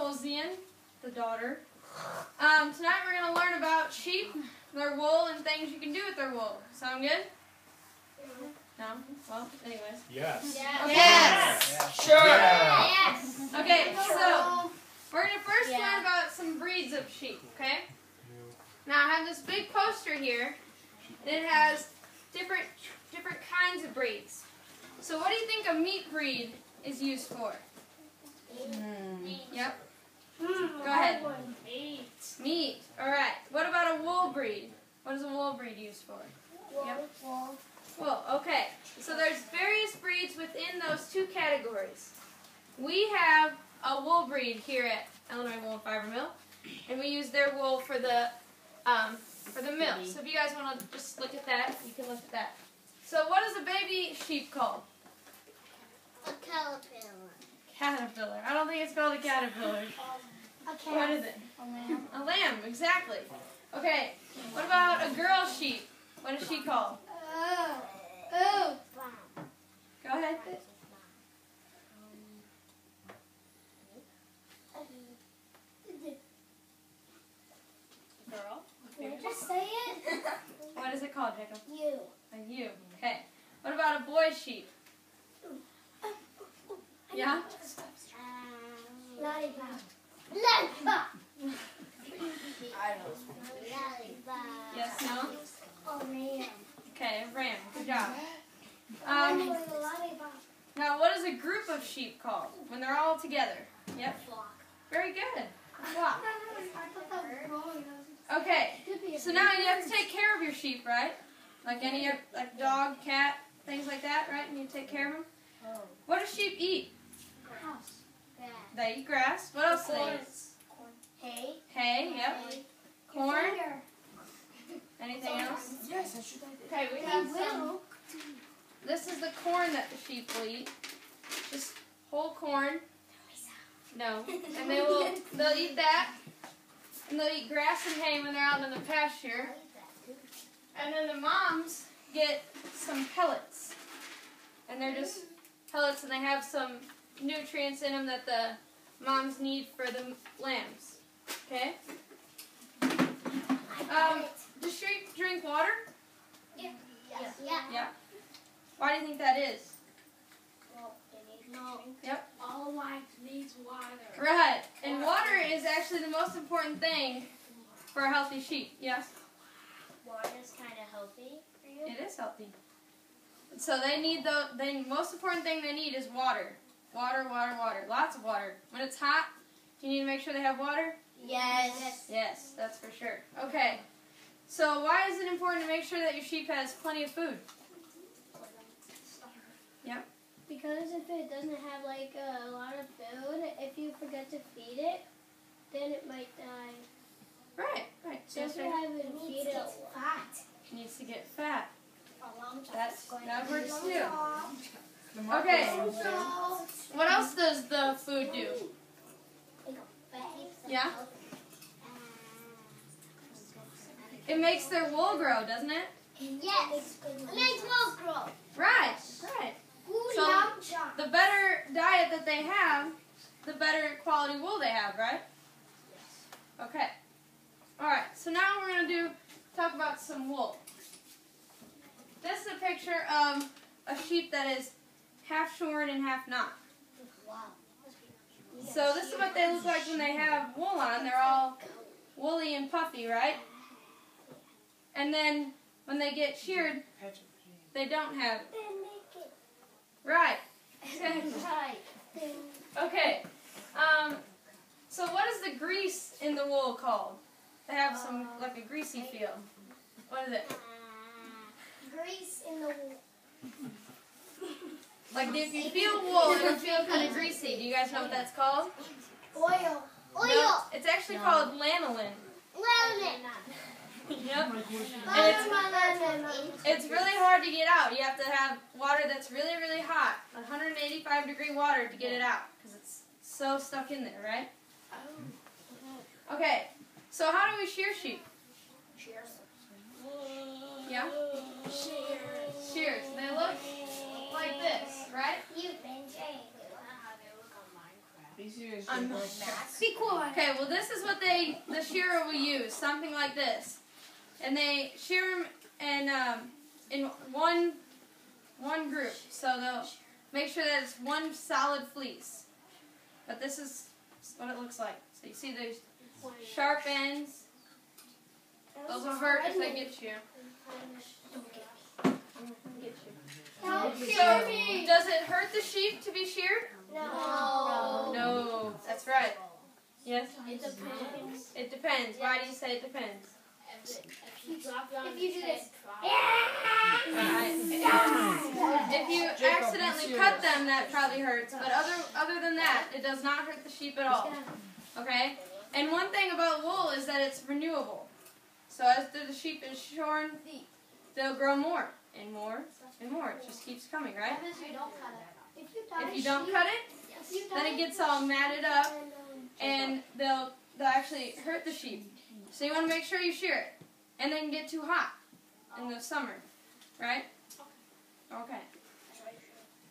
Nicole Zeien, the daughter. Tonight we're going to learn about sheep, their wool, and things you can do with their wool. Sound good? No? Well, anyways. Yes. Okay. Yes. Sure. Yes. Okay, so we're going to first learn about some breeds of sheep, okay? Now I have this big poster here, and it has different kinds of breeds. So what do you think a meat breed is used for? Yep. Go ahead. Meat. All right. What about a wool breed? What is a wool breed used for? Yep. Wool. Okay. So there's various breeds within those two categories. We have a wool breed here at Illinois Wool and Fiber Mill, and we use their wool for the mill. So if you guys want to just look at that, you can look at that. So what is a baby sheep called? A caterpillar. Caterpillar. I don't think it's called a caterpillar. What is it? A lamb. A lamb, exactly. Okay, what about a girl sheep? What is she called? Go ahead. Girl. Just say it. What is it called, Jacob? You. A ewe. Okay. What about a boy sheep? Yeah? Lollipop. Lollipop. Yes, no? Oh, man. Okay, a ram. Good job. Lollipop. Now, what is a group of sheep called when they're all together? Yep. Very good. Flock. Okay. So now you have to take care of your sheep, right? Like any like dog, cat, things like that, right? And you take care of them. What do sheep eat? They eat grass. What else do they eat? Hay. Hay. Yep. Corn. Anything else? Yes, I should. Okay, we have some. This is the corn that the sheep will eat. Just whole corn. No. And they'll eat that. And they'll eat grass and hay when they're out in the pasture. And then the moms get some pellets. And they're just pellets, and they have some nutrients in them that the moms need for the lambs. Okay? Do sheep drink water? Yeah. Yeah. Why do you think that is? No. Yep. All life needs water. Right. And water is actually the most important thing for a healthy sheep. Yes? Water's kind of healthy for you. It is healthy. So they need the most important thing they need is water. Water, water, water. Lots of water. When it's hot, do you need to make sure they have water? Yes. Yes, that's for sure. Okay. So why is it important to make sure that your sheep has plenty of food? Yep. Because if it doesn't have like a lot of food, if you forget to feed it, then it might die. Right. So if you haven't feed it, Fat. It needs to get fat. A That works too. Okay. What else does the food do? Yeah? It makes their wool grow, doesn't it? Yes. Makes wool grow. Right. So So, the better diet that they have, the better quality wool they have, right? Okay. All right. So now we're going to talk about some wool. This is a picture of a sheep that is half shorn and half not. wow. So this is what they look like when they have wool on. They're all woolly and puffy, right? And then when they get sheared, they don't have it. Right. Right. Okay. So what is the grease in the wool called? They have some, like a greasy feel. What is it? Grease in the wool. Like if you feel wool, it'll feel kind of greasy. Do you guys know what that's called? Oil. No, it's actually called lanolin. Lemon. Yep. And it's really hard to get out. You have to have water that's really, really hot, 185-degree water to get it out, because it's so stuck in there, right? Okay, so how do we shear sheep? Cheers. Yeah? Shears. They look like this, right? You've been saying how they look on Minecraft. I'm not sure. Be quiet. Okay, well this is what the shearer will use, something like this. And they shear them in one group. So they'll make sure that it's one solid fleece. But this is what it looks like. So you see those sharp ends. Those will hurt if they get you. So, does it hurt the sheep to be sheared? No. No, that's right. Yes? It depends. It depends. Why do you say it depends? If you do this. Right. If you accidentally cut them, that probably hurts. But other than that, it does not hurt the sheep at all. Okay? And one thing about wool is that it's renewable. So as the sheep is shorn, they'll grow more and more and more. It just keeps coming, right? If you don't cut it, then it gets all matted up, and they'll actually hurt the sheep. So you want to make sure you shear it, and they can get too hot in the summer, right? Okay.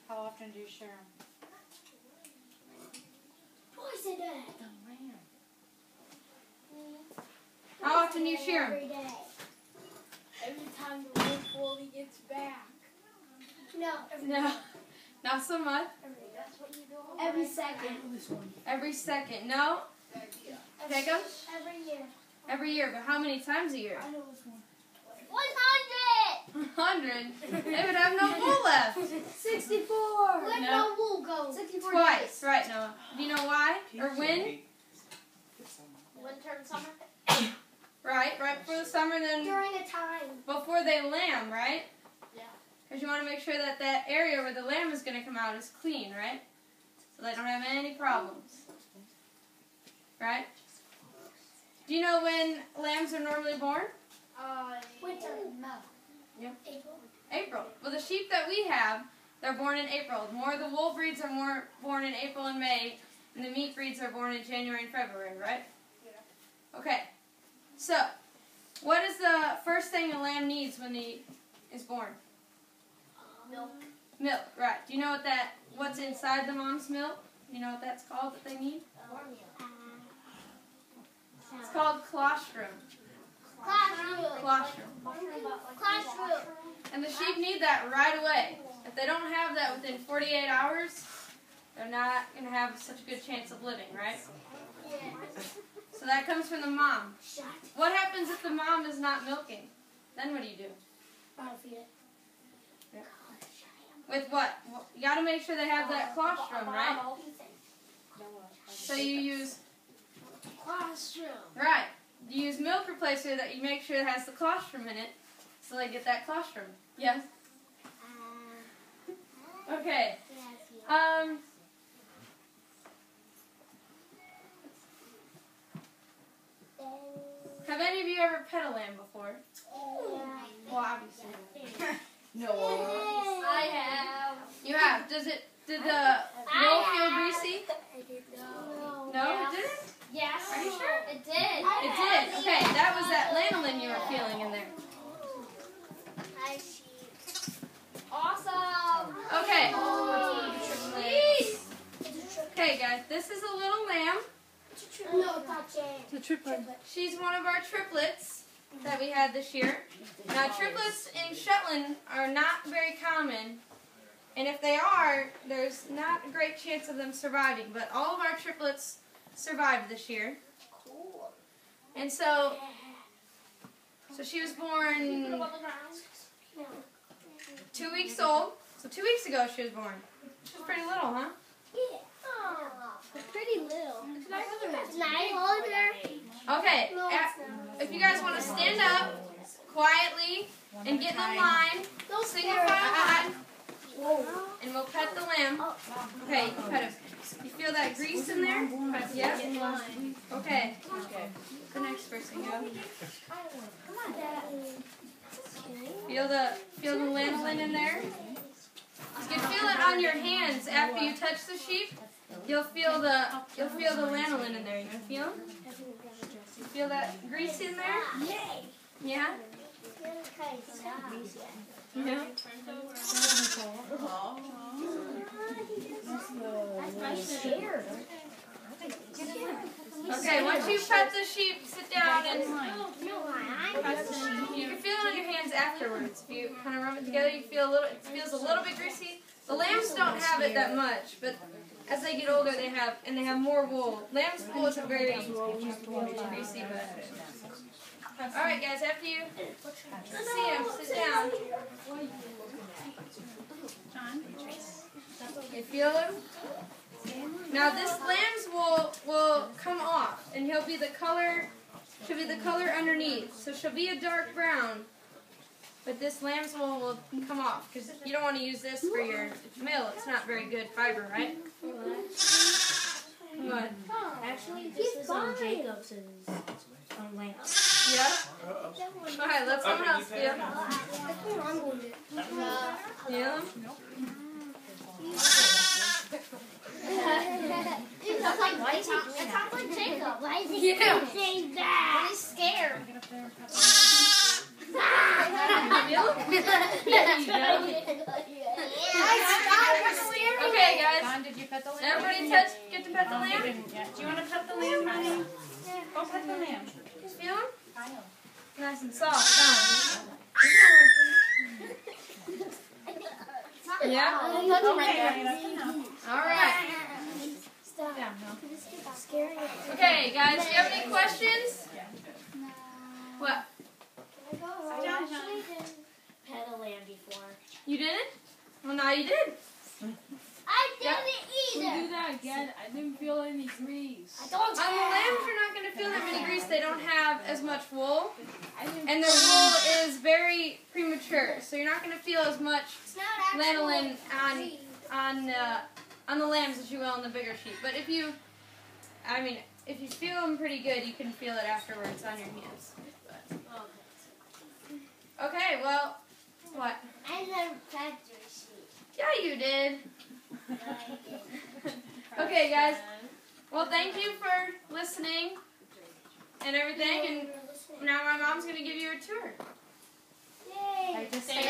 How often do you shear them? Twice a day. How often do you shear them? Every day. Every time the wool fully gets back. No. No, not so much. Every second. Every second. No? Jacob? Every year. Every year, but how many times a year? 100. 100? They would have no wool left. 64. Where No. no wool go? 64 Twice, days. right, Noah. Do you know why? Or when? Winter and summer. Right before the summer, then During a time. before they lamb, right? Yeah. Because you want to make sure that that area where the lamb is going to come out is clean, right? So they don't have any problems. Right? Do you know when lambs are normally born? Winter. No. Yep. April. April. Well, the sheep that we have, they're born in April. More of the wool breeds are born in April and May, and the meat breeds are born in January and February, right? Yeah. Okay. So, what is the first thing a lamb needs when he is born? Milk. Milk, right. Do you know what's inside the mom's milk? You know what that's called that they need? It's called colostrum. Colostrum. Classroom. And the sheep need that right away. If they don't have that within 48 hours, they're not going to have such a good chance of living, right? So that comes from the mom. What happens if the mom is not milking? Then what do you do? Bottle feed it. Yeah. With what? Well, you got to make sure they have that colostrum, right? So you use... Classroom. Right. You use milk replacer that you make sure it has the colostrum in it, so they get that colostrum. Yes? Okay. Have any of you ever pet a lamb before? Well, obviously. No. I have. You have. Did the wool feel greasy? No, it didn't? Yes. Are you sure? It did. It did. Okay, that was that lanolin you were feeling in there. Awesome. Okay. Okay, guys, this is a little lamb. No, touch it. The triplet. She's one of our triplets that we had this year. Now, triplets in Shetland are not very common, and if they are, there's not a great chance of them surviving, but all of our triplets survived this year. Cool. And so she was born 2 weeks old. So 2 weeks ago she was born. She was pretty little, huh? Yeah. Pretty little. Can I hold her? Okay, if you guys want to stand up quietly and get in a line, single file line, and we'll pet the lamb. Okay, you can pet him. You feel that grease in there? Yeah? Okay. The next person, go. Feel the lanolin in there? You can feel it on your hands after you touch the sheep. You'll feel the lanolin in there. You feel it? You feel that grease in there? Yeah? Yeah. Okay, once you pet the sheep, sit down and you can feel it on your hands afterwards. If you kind of rub it together, you feel it feels a little bit greasy. The lambs don't have it that much, but as they get older, they have more wool. Lamb's wool isn't very greasy, but. All right, guys, after you see him, sit down. You feel him? Now this lamb's wool will come off, and she'll be the color underneath. So she'll be a dark brown, but this lamb's wool will come off because you don't want to use this for your mill. It's not very good fiber, right? What? Actually, this is on Jacob's lamp. Yeah? Alright, let someone else feel. Yeah? It sounds like Jacob. Why is he saying that? He's scared. Okay, guys. Don, did you pet the lamb? Everybody get to pet the lamb? Do you want to pet the lamb, honey? Go pet the lamb. Feel him? Nice and soft, huh? Yeah? Alright. Okay, guys, do you have any questions? What? I actually didn't pet a lamb before. You didn't? Well, now you did. I didn't either. Do that again. I didn't feel any grease. I don't The lambs are not going to feel that many grease. They don't have as much wool. And their wool is very premature. So you're not going to feel as much lanolin on the lambs as you will on the bigger sheep. But if you feel them pretty good, you can feel it afterwards on your hands. Okay, well, what? I never pet your sheep. Yeah, you did. Okay, guys. Well, thank you for listening and everything. And now my mom's going to give you a tour. Yay. I just say Yay.